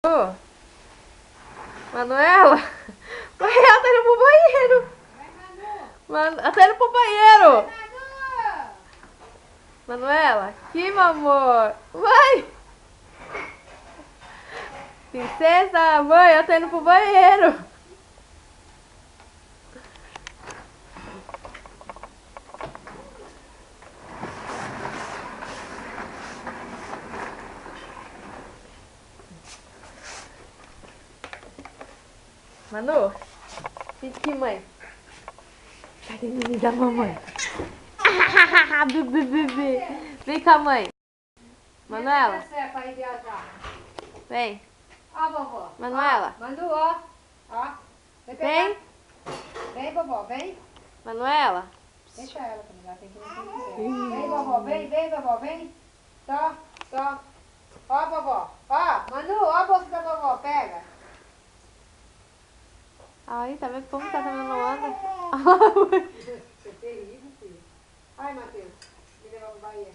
Ô, Manuela? Vai, ela tá indo pro banheiro. Ela tá indo pro banheiro. Manuela, aqui, meu amor. Vai. Princesa, mãe, ela tá indo pro banheiro. Manu, vem aqui, mãe. Cadê o menino da mamãe? Bebê. Vem cá, mãe. Manuela, vem. Ó, vovó. Manuela. Ó, Manu, ó. Ó. Vem pegar. Vem. Vem, vovó, vem. Manuela. Deixa ela pra ela, tem que não. Vem, vovó, vem, vovó, vem. Só, só. Ó, vovó. Ó, Manu, ó a bolsa da vovó, pega. Ai, tá vendo como tá também não anda? Isso é terrível, filho. Ai, Matheus, me leva pro Bahia.